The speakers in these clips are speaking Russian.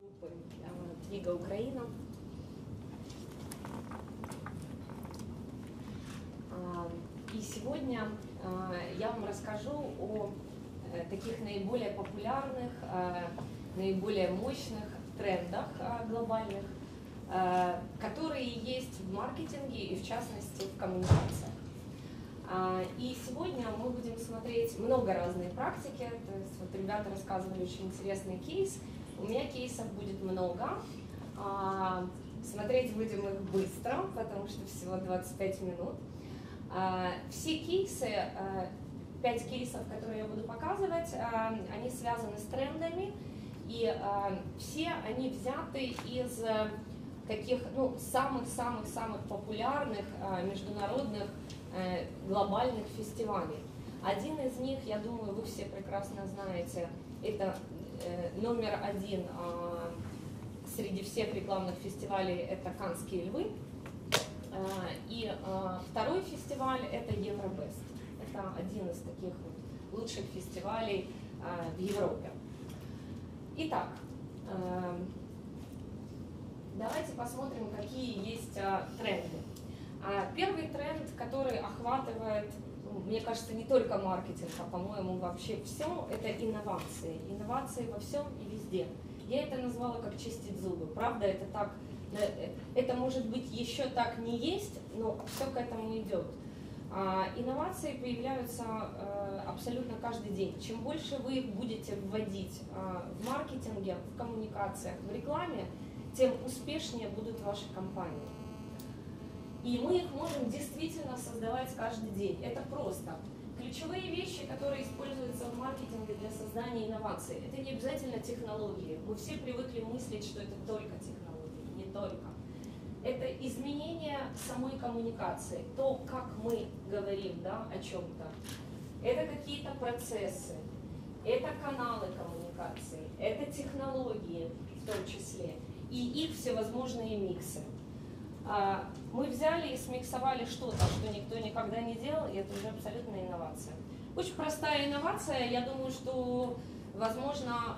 группы TWIGA Украина. И сегодня я вам расскажу о таких наиболее популярных, наиболее мощных трендах глобальных, которые есть в маркетинге и в частности в коммуникациях. И сегодня мы будем смотреть много разной практики. То есть вот ребята рассказывали очень интересный кейс. У меня кейсов будет много. Смотреть будем их быстро, потому что всего 25 минут. Все кейсы, 5 кейсов, которые я буду показывать, они связаны с трендами. И все они взяты из таких самых-самых-самых популярных международных глобальных фестивалей. Один из них, я думаю, вы все прекрасно знаете, это номер один среди всех рекламных фестивалей, это Каннские львы. И второй фестиваль это Евробест. Это один из таких вот лучших фестивалей в Европе. Итак, давайте посмотрим, какие есть тренды. Первый тренд, который охватывает, мне кажется, не только маркетинг, а, по-моему, вообще все, это инновации. Инновации во всем и везде. Я это назвала как чистить зубы. Правда, это так, это может быть еще так не есть, но все к этому идет. Инновации появляются абсолютно каждый день. Чем больше вы их будете вводить в маркетинге, в коммуникациях, в рекламе, тем успешнее будут ваши компании. И мы их можем действительно создавать каждый день. Это просто. Ключевые вещи, которые используются в маркетинге для создания инноваций, это не обязательно технологии. Мы все привыкли мыслить, что это только технологии, не только. Это изменение самой коммуникации, то, как мы говорим, да, о чем-то. Это какие-то процессы, это каналы коммуникации, это технологии в том числе, и их всевозможные миксы. Мы взяли и смиксовали что-то, что никто никогда не делал, и это уже абсолютная инновация. Очень простая инновация, я думаю, что, возможно,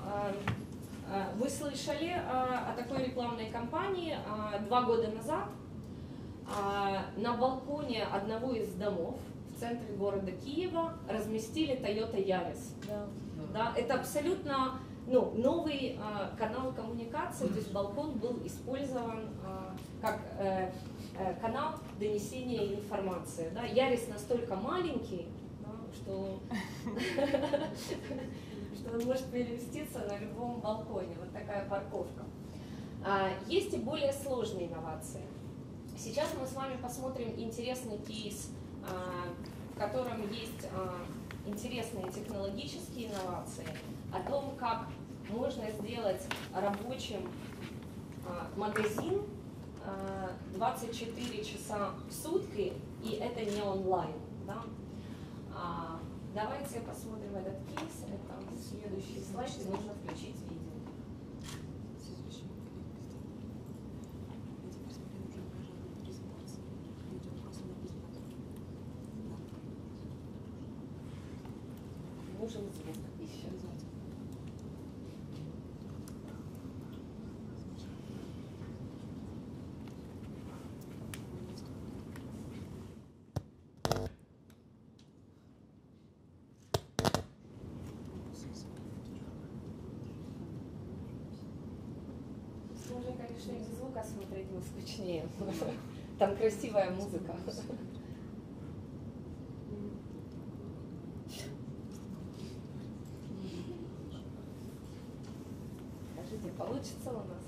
вы слышали о такой рекламной кампании 2 года назад. На балконе одного из домов в центре города Киева разместили Toyota Yaris. Да, это абсолютно новый канал коммуникации, то есть балкон был использован как канал донесения информации. Да. Ярис настолько маленький, да, что он может переместиться на любом балконе. Вот такая парковка. Есть и более сложные инновации. Сейчас мы с вами посмотрим интересный кейс, в котором есть интересные технологические инновации, о том, как можно сделать рабочим магазин 24 часа в сутки, и это не онлайн. Да? Давайте посмотрим этот кейс. Это следующий слайд, и нужно включить видео. Нужен звук еще. Можно, конечно, без звука смотреть, но скучнее. Там красивая музыка. Скажите, получится у нас?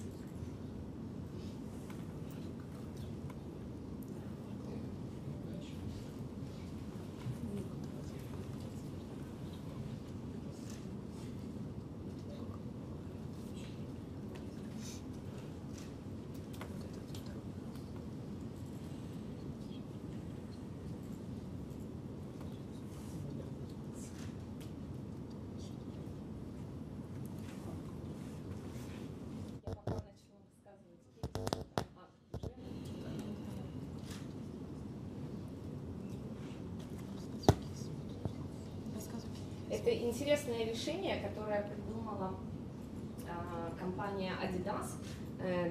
Это интересное решение, которое придумала компания Adidas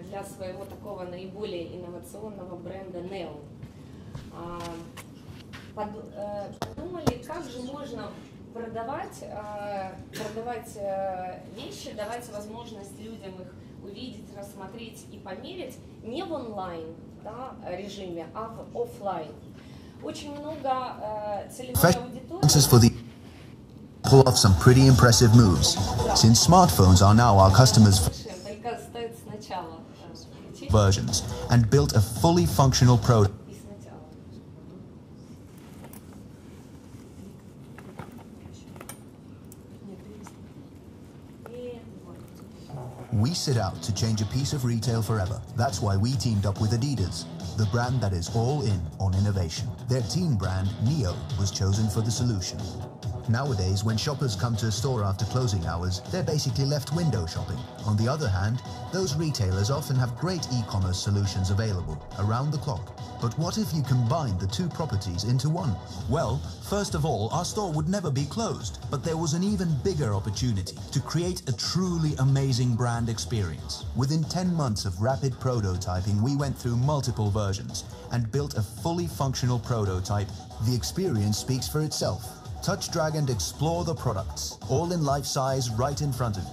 для своего такого наиболее инновационного бренда Neo. Подумали, как же можно продавать вещи, давать возможность людям их увидеть, рассмотреть и померить не в онлайн, да, режиме, а в офлайн. Очень много целевой аудитории. Pull off some pretty impressive moves. Since smartphones are now our customers' versions and built a fully functional product. We set out to change a piece of retail forever. That's why we teamed up with Adidas, the brand that is all in on innovation. Their teen brand, Neo, was chosen for the solution. Nowadays, when shoppers come to a store after closing hours, they're basically left window shopping. On the other hand, those retailers often have great e-commerce solutions available around the clock. But what if you combine the two properties into one? Well, first of all, our store would never be closed, but there was an even bigger opportunity to create a truly amazing brand experience. Within 10 months of rapid prototyping, we went through multiple versions and built a fully functional prototype. The experience speaks for itself. Touch, drag and explore the products, all in life size right in front of you.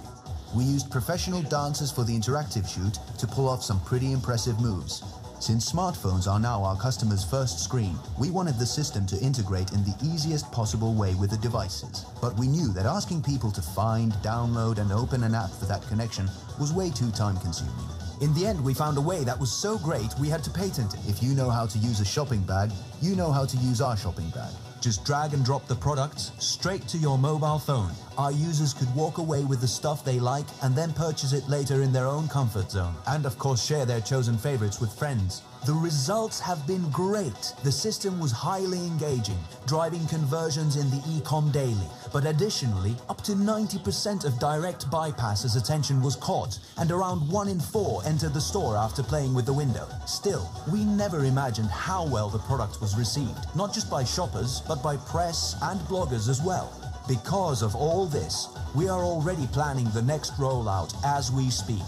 We used professional dancers for the interactive shoot to pull off some pretty impressive moves. Since smartphones are now our customers' first screen, we wanted the system to integrate in the easiest possible way with the devices. But we knew that asking people to find, download and open an app for that connection was way too time-consuming. In the end, we found a way that was so great we had to patent it. If you know how to use a shopping bag, you know how to use our shopping bag. Just drag and drop the products straight to your mobile phone. Our users could walk away with the stuff they like and then purchase it later in their own comfort zone. And of course share their chosen favorites with friends. The results have been great. The system was highly engaging, driving conversions in the e-com daily. But additionally, up to 90% of direct bypassers' attention was caught, and around 1 in 4 entered the store after playing with the window. Still, we never imagined how well the product was received, not just by shoppers, but by press and bloggers as well. Because of all this, we are already planning the next rollout as we speak.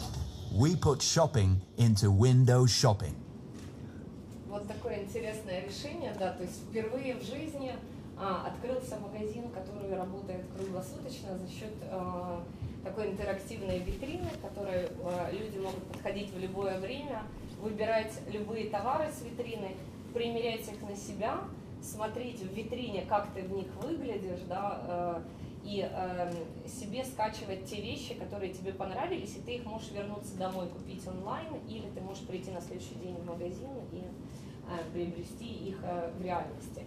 We put shopping into window shopping. Вот такое интересное решение, да, то есть впервые в жизни открылся магазин, который работает круглосуточно за счет такой интерактивной витрины, в которой люди могут подходить в любое время, выбирать любые товары с витрины, примерять их на себя, смотреть в витрине, как ты в них выглядишь, да, и себе скачивать те вещи, которые тебе понравились, и ты их можешь вернуться домой, купить онлайн, или ты можешь прийти на следующий день в магазин и приобрести их в реальности.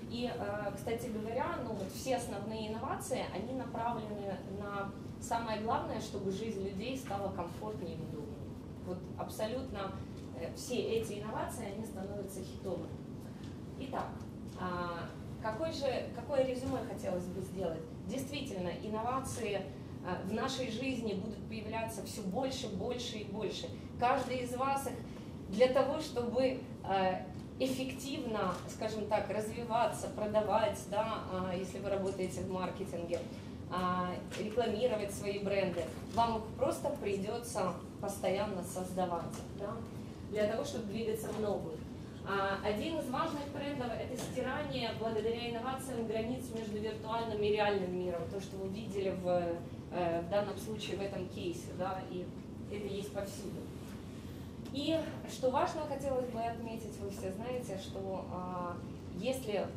И, кстати говоря, ну, вот все основные инновации, они направлены на самое главное, чтобы жизнь людей стала комфортнее и удобнее. Вот абсолютно все эти инновации, они становятся хитовыми. Итак, какое резюме хотелось бы сделать? Действительно, инновации в нашей жизни будут появляться все больше, больше и больше. Каждый из вас их для того, чтобы эффективно, скажем так, развиваться, продавать, да, если вы работаете в маркетинге, рекламировать свои бренды, вам их просто придется постоянно создавать, да, для того, чтобы двигаться в новую. Один из важных трендов – это стирание, благодаря инновациям, границ между виртуальным и реальным миром. То, что вы видели в данном случае, в этом кейсе, да, и это есть повсюду. И что важно, хотелось бы отметить, вы все знаете, что если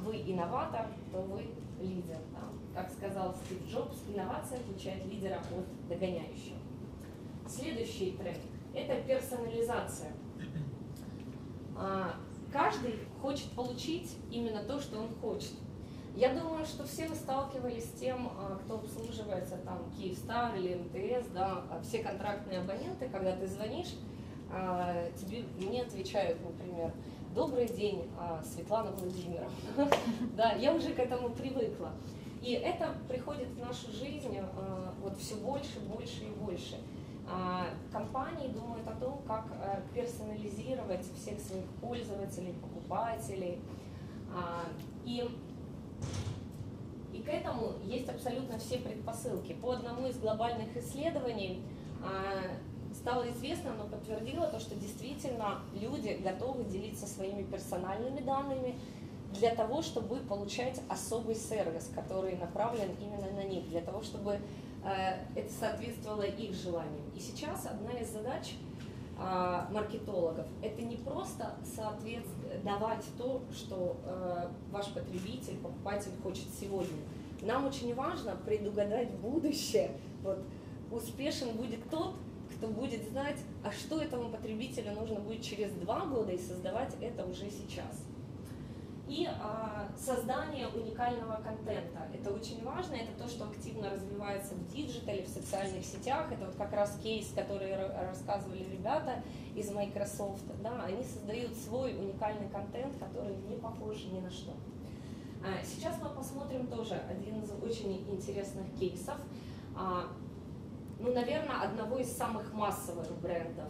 вы инноватор, то вы лидер. Да? Как сказал Стив Джобс, инновация отличает лидера от догоняющего. Следующий тренд – это персонализация. Каждый хочет получить именно то, что он хочет. Я думаю, что все вы сталкивались с тем, кто обслуживается там Kyivstar или МТС, да, все контрактные абоненты, когда ты звонишь, мне отвечают, например, «Добрый день, Светлана Владимировна». Да, я уже к этому привыкла. И это приходит в нашу жизнь вот все больше, больше и больше. Компании думают о том, как персонализировать всех своих пользователей, покупателей. И И к этому есть абсолютно все предпосылки. По одному из глобальных исследований стало известно, оно подтвердило то, что действительно люди готовы делиться своими персональными данными для того, чтобы получать особый сервис, который направлен именно на них, для того, чтобы это соответствовало их желаниям. И сейчас одна из задач маркетологов – это не просто давать то, что ваш потребитель, покупатель хочет сегодня. Нам очень важно предугадать будущее. Вот, успешен будет тот, кто будет знать, а что этому потребителю нужно будет через 2 года, и создавать это уже сейчас. И создание уникального контента. Это очень важно, это то, что активно развивается в диджитале, в социальных сетях. Это вот как раз кейс, который рассказывали ребята из Microsoft. Да, они создают свой уникальный контент, который не похож ни на что. Сейчас мы посмотрим тоже один из очень интересных кейсов. Ну, наверное, одного из самых массовых брендов.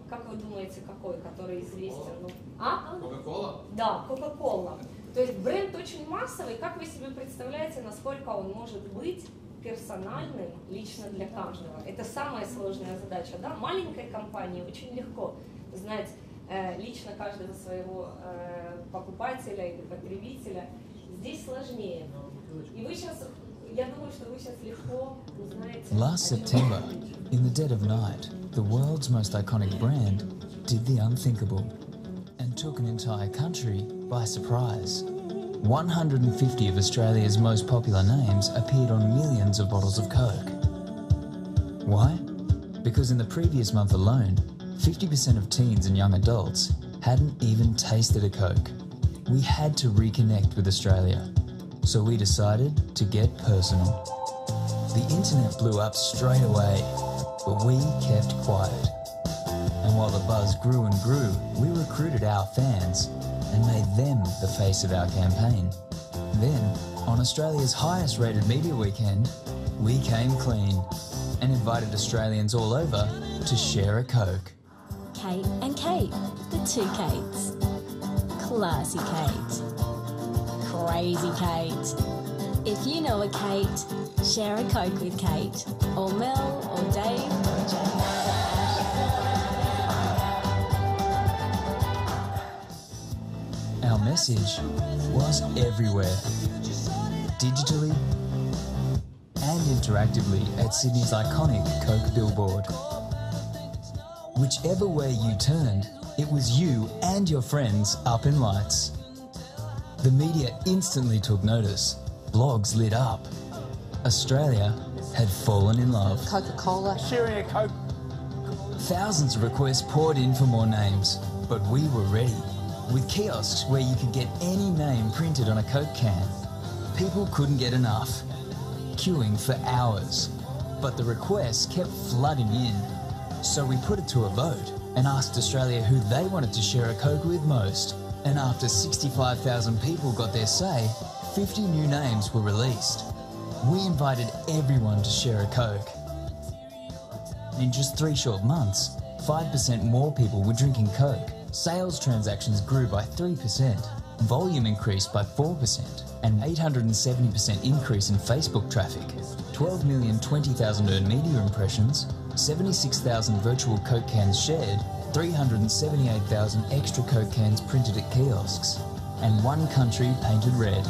Как вы думаете, какой, который известен? Кока-кола? Да, Кока-кола. То есть бренд очень массовый. Как вы себе представляете, насколько он может быть персональным лично для каждого? Это самая сложная задача. Да? Маленькой компании очень легко знать лично каждого своего покупателя или потребителя. Здесь сложнее. И вы сейчас... Я думаю, что вы сейчас легко узнаете. Last September, in the dead of night, the world's most iconic brand did the unthinkable and took an entire country by surprise. 150 of Australia's most popular names appeared on millions of bottles of Coke. Why? Because in the previous month alone, 50% of teens and young adults hadn't even tasted a Coke. We had to reconnect with Australia. So we decided to get personal. The internet blew up straight away, but we kept quiet. And while the buzz grew and grew, we recruited our fans and made them the face of our campaign. Then, on Australia's highest rated media weekend, we came clean and invited Australians all over to share a Coke. Kate and Kate, the two Kates. Classy Kate. Crazy Kate. If you know a Kate, share a Coke with Kate, or Mel, or Dave, or Jane. Our message was everywhere, digitally and interactively at Sydney's iconic Coke billboard. Whichever way you turned, it was you and your friends up in lights. The media instantly took notice. Blogs lit up. Australia had fallen in love. Coca-Cola. Sharing a Coke. Thousands of requests poured in for more names, but we were ready. With kiosks where you could get any name printed on a Coke can. People couldn't get enough, queuing for hours. But the requests kept flooding in. So we put it to a vote and asked Australia who they wanted to share a Coke with most. And after 65,000 people got their say, 50 new names were released. We invited everyone to share a Coke. In just 3 short months, 5% more people were drinking Coke. Sales transactions grew by 3%, volume increased by 4%, and 870% increase in Facebook traffic. 12,020,000 earned media impressions, 76,000 virtual Coke cans shared, 378,000 extra Coke cans printed at kiosks, and 1 country painted red.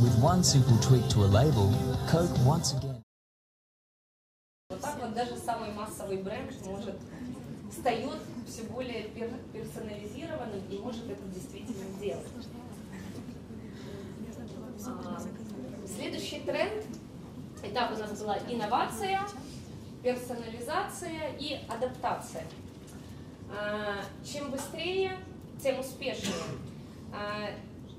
With one simple tweak to a label, Coke once again... Вот так вот даже самый массовый бренд встает все более персонализированным и может это действительно делать. Следующий тренд. Итак, у нас была инновация, персонализация и адаптация. Чем быстрее, тем успешнее.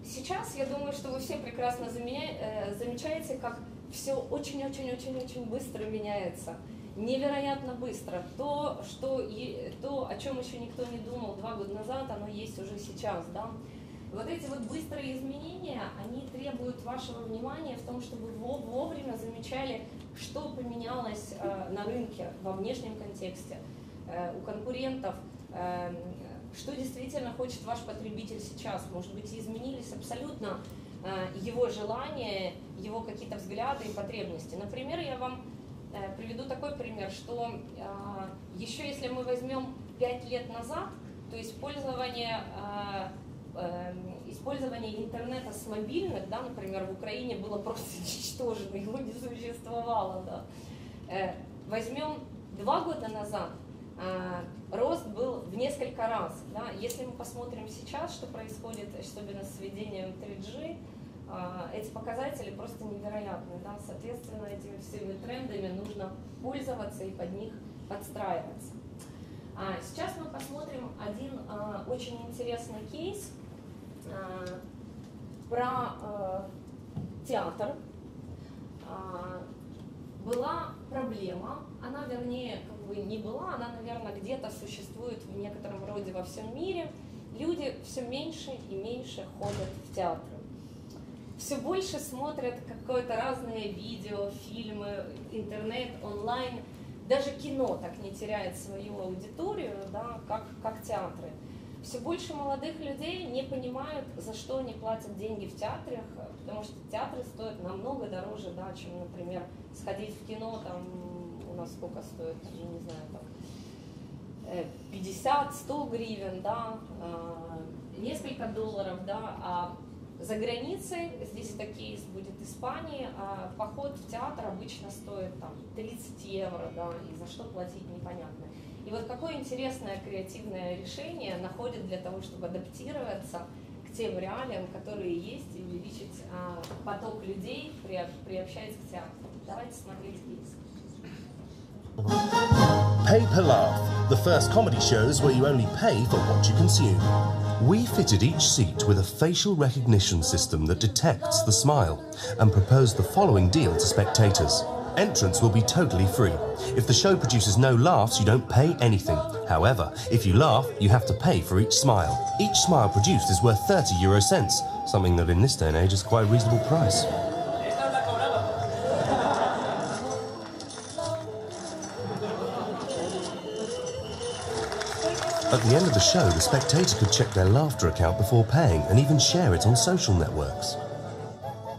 Сейчас, я думаю, что вы все прекрасно замечаете, как все очень-очень-очень-очень быстро меняется. Невероятно быстро. То, о чем еще никто не думал 2 года назад, оно есть уже сейчас. Да? Вот эти вот быстрые изменения, они требуют вашего внимания в том, чтобы вы вовремя замечали, что поменялось на рынке во внешнем контексте, у конкурентов, что действительно хочет ваш потребитель сейчас. Может быть, изменились абсолютно его желания его какие-то взгляды и потребности. Например, я вам приведу такой пример, что еще если мы возьмем 5 лет назад, то использование интернета с мобильных, да, например, в Украине было просто ничтожно, его не существовало. Да. Возьмем 2 года назад, рост был в несколько раз. Да. Если мы посмотрим сейчас, что происходит, особенно с введением 3G, эти показатели просто невероятны. Да. Соответственно, этими всеми трендами нужно пользоваться и под них подстраиваться. Сейчас мы посмотрим один очень интересный кейс про театр. Была проблема, она, вернее, как бы не была, она, наверное, где-то существует в некотором роде во всем мире. Люди все меньше и меньше ходят в театры. Все больше смотрят какое-то разные видео, фильмы, интернет, онлайн. Даже кино так не теряет свою аудиторию, да, как театры. Все больше молодых людей не понимают, за что они платят деньги в театрах, потому что театры стоят намного дороже, да, чем, например, сходить в кино, там, у нас сколько стоит, я не знаю, там, 50-100 гривен, да, несколько долларов, да, а за границей, здесь это кейс будет Испании, поход в театр обычно стоит там 30 евро, да, и за что платить непонятно. И вот какое интересное креативное решение находят для того, чтобы адаптироваться к тем реалиям, которые есть, и увеличить поток людей, приобщаясь к театру. Давайте смотреть кейс. Pay per laugh, the first comedy shows where you only pay for what you consume. We fitted each seat with a facial recognition system that detects the smile and proposed the following deal to spectators. Entrance will be totally free. If the show produces no laughs, you don't pay anything. However, if you laugh, you have to pay for each smile. Each smile produced is worth 30 euro cents, something that in this day and age is quite a reasonable price. At the end of the show, the spectator could check their laughter account before paying and even share it on social networks.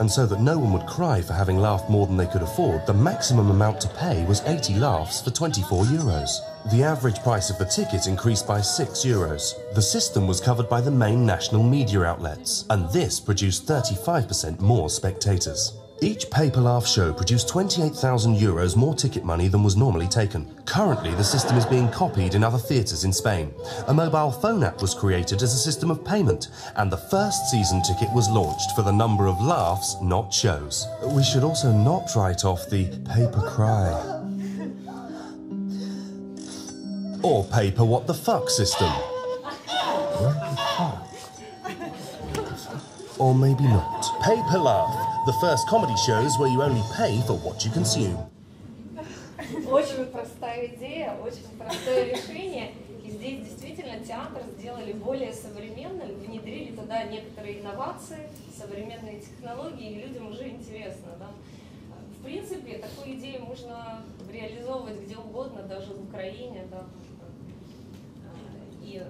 And so that no one would cry for having laughed more than they could afford, the maximum amount to pay was 80 laughs for 24 euros. The average price of the ticket increased by 6 euros. The system was covered by the main national media outlets, and this produced 35% more spectators. Each pay-per-laugh show produced 28,000 euros more ticket money than was normally taken. Currently, the system is being copied in other theatres in Spain. A mobile phone app was created as a system of payment, and the first season ticket was launched for the number of laughs, not shows. We should also not write off the pay-per-cry or pay-per-what-the-fuck system. Or maybe not. Pay-per-laugh. The first comedy shows where you only pay for what you consume. Очень простая идея, очень простое решение. И здесь действительно театр сделали более современным, внедрили туда некоторые инновации, современные технологии, и людям уже интересно. Да? В принципе, такую идею можно реализовывать где угодно, даже в Украине. Да? И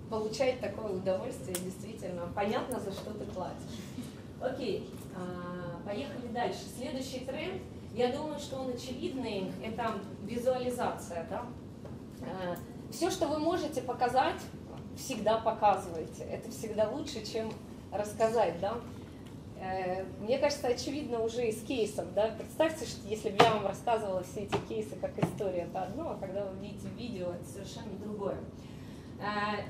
получать такое удовольствие действительно понятно, за что ты платишь. Окей, поехали дальше. Следующий тренд, я думаю, что он очевидный, это визуализация. Да? Все, что вы можете показать, всегда показывайте. Это всегда лучше, чем рассказать. Да? Мне кажется, очевидно уже из кейсов. Да? Представьте, что если бы я вам рассказывала все эти кейсы как история, это одно, а когда вы видите видео, это совершенно другое.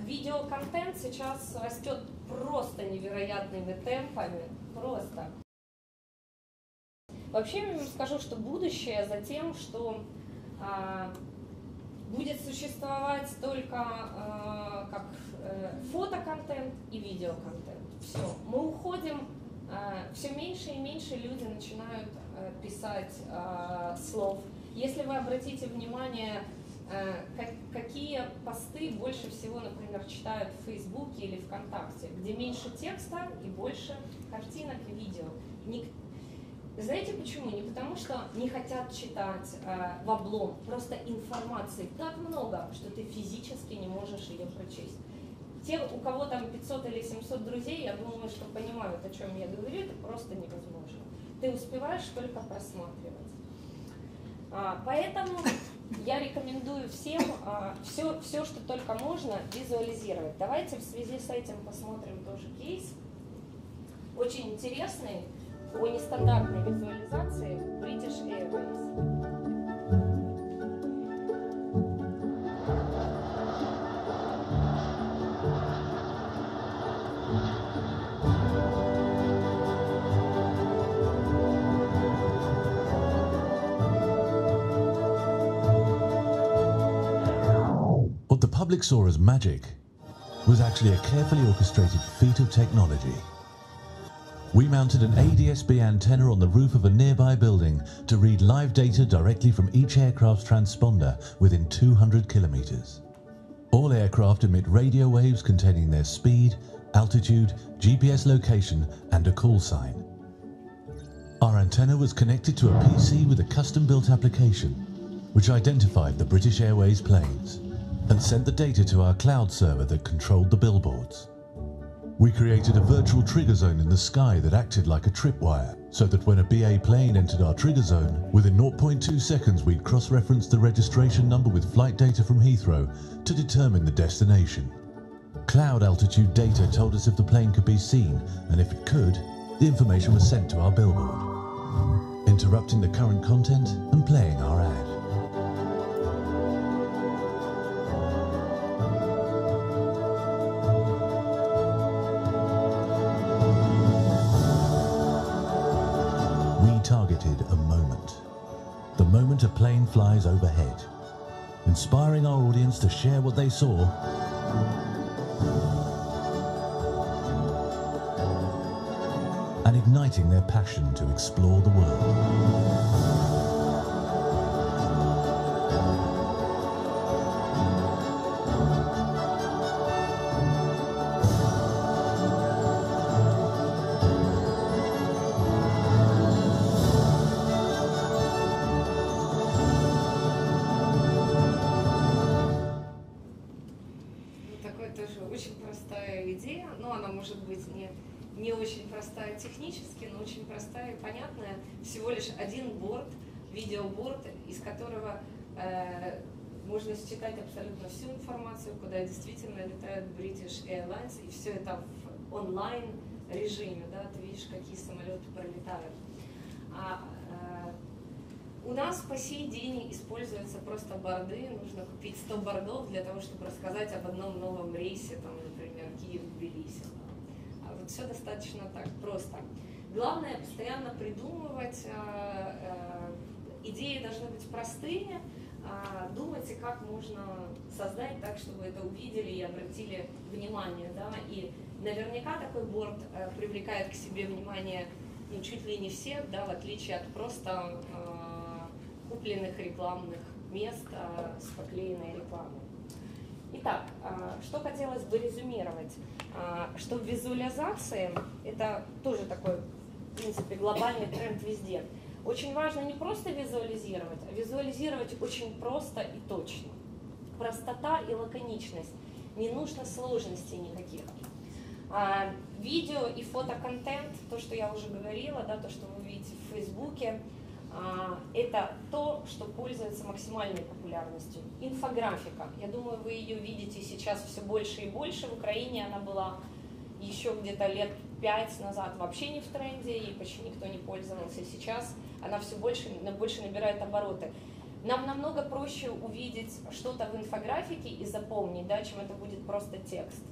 Видеоконтент сейчас растет просто невероятными темпами, просто. Вообще, я вам скажу, что будущее за тем, что будет существовать только как фотоконтент и видеоконтент. Все, мы уходим, все меньше и меньше люди начинают писать слов. Если вы обратите внимание, какие посты больше всего, например, читают в Фейсбуке или ВКонтакте, где меньше текста и больше картинок и видео. Знаете почему? Не потому что не хотят читать в облом, просто информации так много, что ты физически не можешь ее прочесть. Те, у кого там 500 или 700 друзей, я думаю, что понимают, о чем я говорю, это просто невозможно. ты успеваешь только просматривать. Поэтому я рекомендую всем все, что только можно, визуализировать. Давайте в связи с этим посмотрим тоже кейс. Очень интересный о нестандартной визуализации British Airways. What the public saw as magic was actually a carefully orchestrated feat of technology. We mounted an ADS-B antenna on the roof of a nearby building to read live data directly from each aircraft's transponder within 200 kilometers. All aircraft emit radio waves containing their speed, altitude, GPS location, and a call sign. Our antenna was connected to a PC with a custom-built application, which identified the British Airways planes and sent the data to our cloud server that controlled the billboards. We created a virtual trigger zone in the sky that acted like a tripwire, so that when a BA plane entered our trigger zone, within 0.2 seconds we'd cross-reference the registration number with flight data from Heathrow to determine the destination. Cloud altitude data told us if the plane could be seen, and if it could, the information was sent to our billboard, interrupting the current content and playing our ad. Targeted a moment. The moment a plane flies overhead, inspiring our audience to share what they saw and igniting their passion to explore the world. Не очень простая технически, но очень простая и понятная. Всего лишь один борт, видеоборд, из которого можно считать абсолютно всю информацию, куда действительно летает British Airlines, и все это в онлайн режиме, да, ты видишь, какие самолеты пролетают. У нас по сей день используются просто борды, нужно купить 100 бордов для того, чтобы рассказать об одном новом рейсе, там, например, Киев-Тбилиси. Вот все достаточно так просто. Главное постоянно придумывать, идеи должны быть простые, думайте, как можно создать так, чтобы это увидели и обратили внимание. Да? И наверняка такой борд привлекает к себе внимание чуть ли не всех, да, в отличие от просто купленных рекламных мест с поклеенной рекламой. Итак, что хотелось бы резюмировать, что в визуализации, это тоже такой, в принципе, глобальный тренд везде, очень важно не просто визуализировать, а визуализировать очень просто и точно. Простота и лаконичность, не нужно сложностей никаких. Видео и фотоконтент, то, что я уже говорила, да, то, что вы видите в Фейсбуке, это то, что пользуется максимальной популярностью. Инфографика. Я думаю, вы ее видите сейчас все больше и больше. В Украине она была еще где-то лет 5 назад вообще не в тренде, и почти никто не пользовался. Сейчас она все больше набирает обороты. Нам намного проще увидеть что-то в инфографике и запомнить, да, чем это будет просто текст.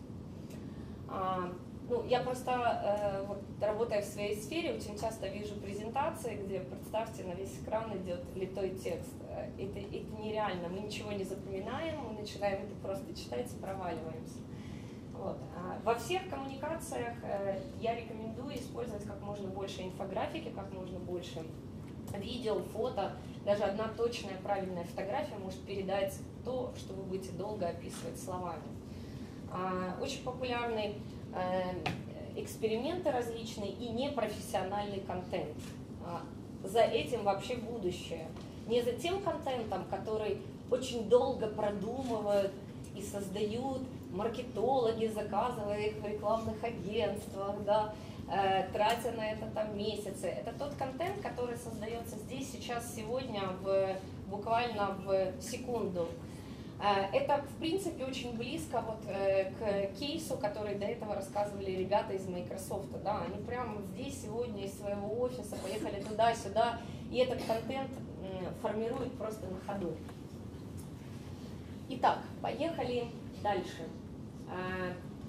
Я просто, вот, работая в своей сфере, очень часто вижу презентации, где, представьте, на весь экран идет литой текст. Это нереально, мы ничего не запоминаем, мы начинаем это просто читать и проваливаемся. Вот. Во всех коммуникациях я рекомендую использовать как можно больше инфографики, как можно больше видео, фото. Даже одна точная, правильная фотография может передать то, что вы будете долго описывать словами. Очень популярный эксперименты различные и непрофессиональный контент. За этим вообще будущее. Не за тем контентом, который очень долго продумывают и создают маркетологи, заказывая их в рекламных агентствах, да, тратя на это там месяцы. Это тот контент, который создается здесь, сейчас, сегодня, буквально в секунду. Это, в принципе, очень близко вот к кейсу, который до этого рассказывали ребята из Microsoft. Да? Они прямо здесь сегодня из своего офиса поехали туда-сюда, и этот контент формируют просто на ходу. Итак, поехали дальше.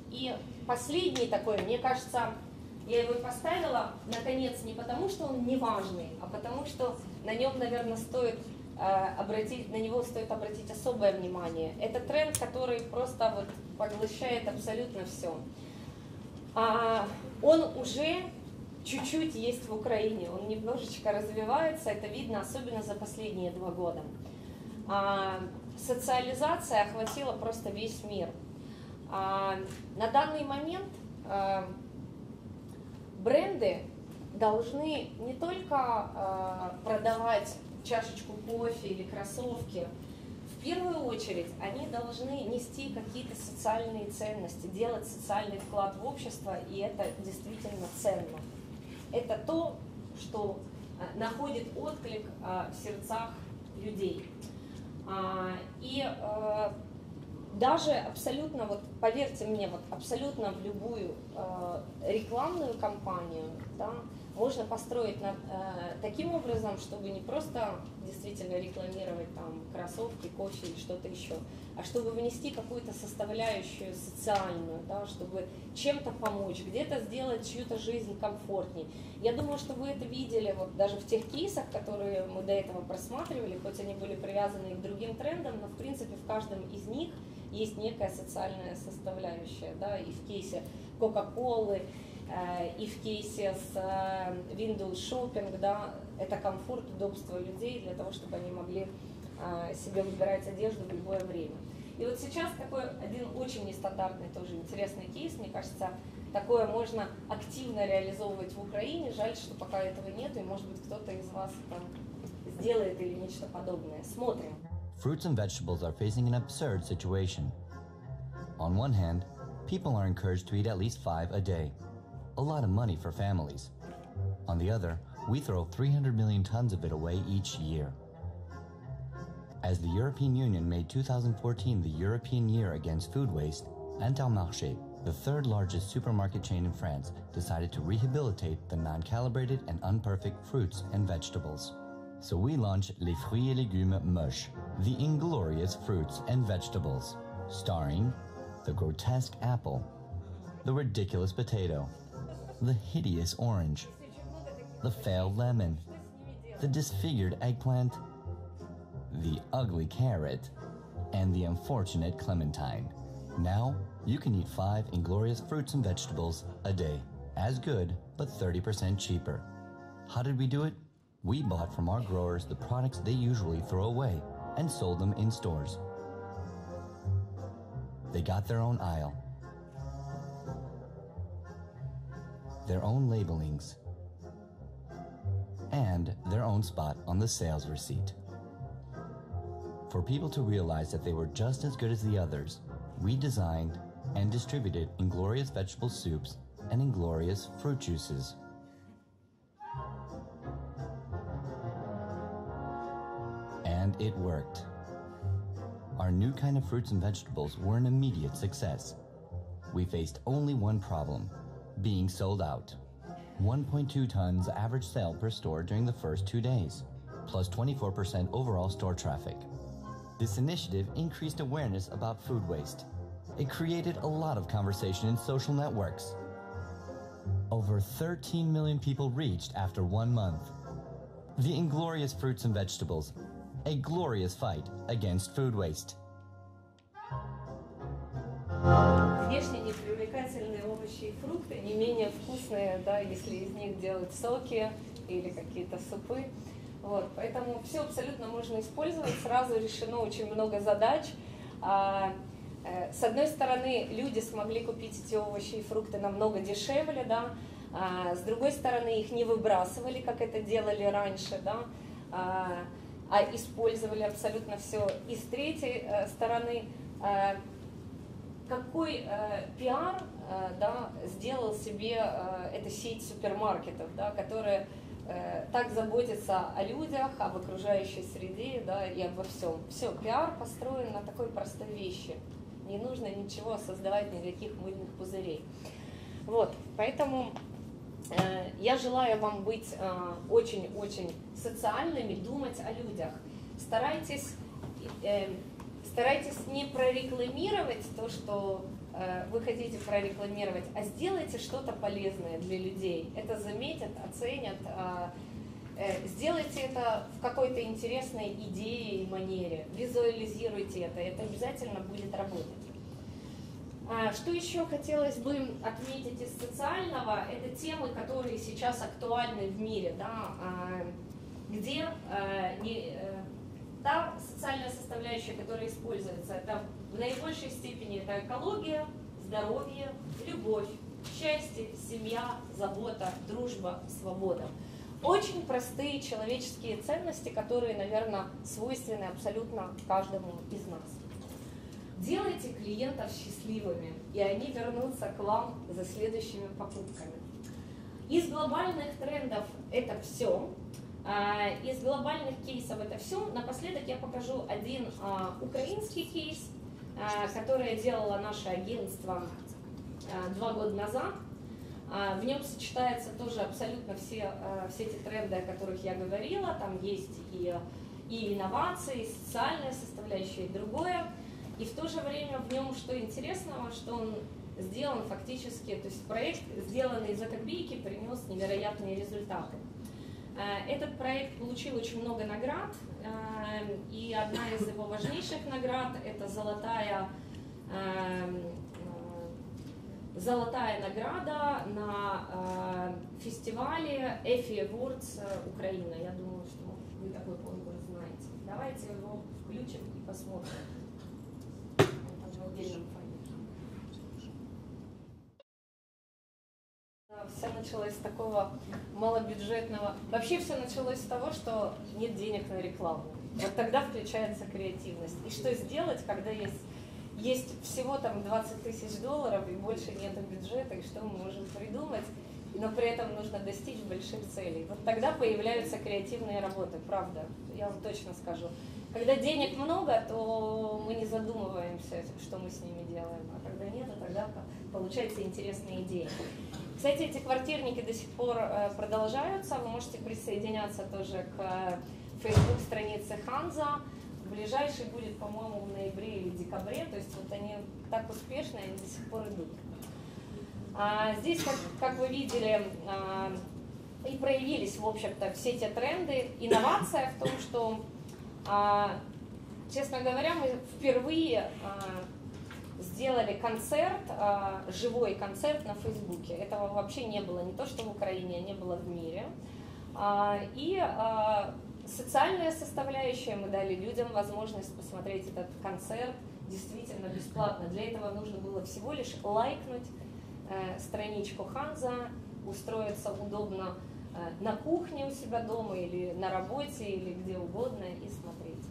И последний такой, мне кажется, я его поставила, наконец, не потому, что он не важный, а потому, что на нем, наверное, на него стоит обратить особое внимание. Это тренд, который просто вот поглощает абсолютно все. Он уже чуть-чуть есть в Украине, он немножечко развивается, это видно особенно за последние 2 года. Социализация охватила просто весь мир. На данный момент бренды должны не только продавать чашечку кофе или кроссовки, в первую очередь они должны нести какие-то социальные ценности, делать социальный вклад в общество, и это действительно ценно. Это то, что находит отклик в сердцах людей. И даже абсолютно, вот поверьте мне, вот абсолютно в любую рекламную кампанию, да, можно построить таким образом, чтобы не просто действительно рекламировать там кроссовки, кофе или что-то еще, а чтобы внести какую-то составляющую социальную, да, чтобы чем-то помочь, где-то сделать чью-то жизнь комфортней. Я думаю, что вы это видели вот даже в тех кейсах, которые мы до этого просматривали, хоть они были привязаны к другим трендам, но в принципе в каждом из них есть некая социальная составляющая, да, и в кейсе Кока-Колы, и в кейсе с Windows Shopping, да, это комфорт, удобство людей для того, чтобы они могли себе выбирать одежду в любое время. И вот сейчас такой один очень нестандартный, тоже интересный кейс, мне кажется, такое можно активно реализовывать в Украине, жаль, что пока этого нет, и может быть кто-то из вас там сделает или нечто подобное. Смотрим. Fruits and vegetables are facing an absurd situation. On one hand, people are encouraged to eat at least 5 a day. A lot of money for families. On the other, we throw 300 million tons of it away each year. As the European Union made 2014 the European Year Against Food Waste, Intermarché, the 3rd largest supermarket chain in France, decided to rehabilitate the non-calibrated and unperfect fruits and vegetables. So we launched Les Fruits et Légumes Moches, the inglorious fruits and vegetables, starring the grotesque apple, the ridiculous potato, the hideous orange, the failed lemon, the disfigured eggplant, the ugly carrot, and the unfortunate clementine. Now, you can eat 5 inglorious fruits and vegetables a day. As good, but 30% cheaper. How did we do it? We bought from our growers the products they usually throw away and sold them in stores. They got their own aisle, their own labelings, and their own spot on the sales receipt. For people to realize that they were just as good as the others, we designed and distributed inglorious vegetable soups and inglorious fruit juices. And it worked. Our new kind of fruits and vegetables were an immediate success. We faced only one problem: being sold out. 1.2 tons average sale per store during the first 2 days, plus 24% overall store traffic. This initiative increased awareness about food waste. It created a lot of conversation in social networks. Over 13 million people reached after 1 month. The inglorious fruits and vegetables, a glorious fight against food waste. Внешне непривлекательные овощи и фрукты не менее вкусные, да, если из них делать соки или какие-то супы. Вот, поэтому все абсолютно можно использовать, сразу решено очень много задач. С одной стороны, люди смогли купить эти овощи и фрукты намного дешевле, да, с другой стороны, их не выбрасывали, как это делали раньше, да, использовали абсолютно все. И с третьей стороны, какой пиар да, сделал себе эта сеть супермаркетов, да, которая так заботится о людях, об окружающей среде, да, и обо всем. Все, пиар построен на такой простой вещи. Не нужно ничего создавать, никаких мыльных пузырей. Вот, поэтому я желаю вам быть очень-очень социальными, думать о людях. Старайтесь не прорекламировать то, что вы хотите прорекламировать, а сделайте что-то полезное для людей. Это заметят, оценят. Сделайте это в какой-то интересной идее и манере. Визуализируйте это обязательно будет работать. Что еще хотелось бы отметить из социального, это темы, которые сейчас актуальны в мире, да, где та социальная составляющая, которая используется, это в наибольшей степени это экология, здоровье, любовь, счастье, семья, забота, дружба, свобода. Очень простые человеческие ценности, которые, наверное, свойственны абсолютно каждому из нас. Делайте клиентов счастливыми, и они вернутся к вам за следующими покупками. Из глобальных трендов это все. Из глобальных кейсов это все. Напоследок я покажу один украинский кейс, который делало наше агентство 2 года назад. В нем сочетаются тоже абсолютно все эти тренды, о которых я говорила. Там есть и инновации, и социальная составляющая, и другое. И в то же время в нем, что интересного, что он сделан фактически, то есть проект, сделанный за копейки, принес невероятные результаты. Этот проект получил очень много наград, и одна из его важнейших наград – это золотая награда на фестивале EFI Awards Украина. Я думаю, что вы такой конкурс знаете. Давайте его включим и посмотрим. Все началось с такого малобюджетного. Вообще все началось с того, что нет денег на рекламу. Вот тогда включается креативность. И что сделать, когда есть всего там 20 тысяч долларов и больше нет бюджета, и что мы можем придумать, но при этом нужно достичь больших целей. Вот тогда появляются креативные работы, правда, я вам точно скажу. Когда денег много, то мы не задумываемся, что мы с ними делаем, а когда нет, тогда получаются интересные идеи. Кстати, эти квартирники до сих пор продолжаются, вы можете присоединяться тоже к Facebook-странице Ханза. Ближайший будет, по-моему, в ноябре или декабре, то есть вот они так успешны, они до сих пор идут. Здесь, как вы видели, и проявились, в общем-то, все те тренды. Инновация в том, что, честно говоря, мы впервые сделали концерт, живой концерт на Фейсбуке. Этого вообще не было, не то что в Украине, а не было в мире. И социальная составляющая, мы дали людям возможность посмотреть этот концерт действительно бесплатно. Для этого нужно было всего лишь лайкнуть страничку Ханза, устроиться удобно на кухне у себя дома или на работе, или где угодно и смотреть.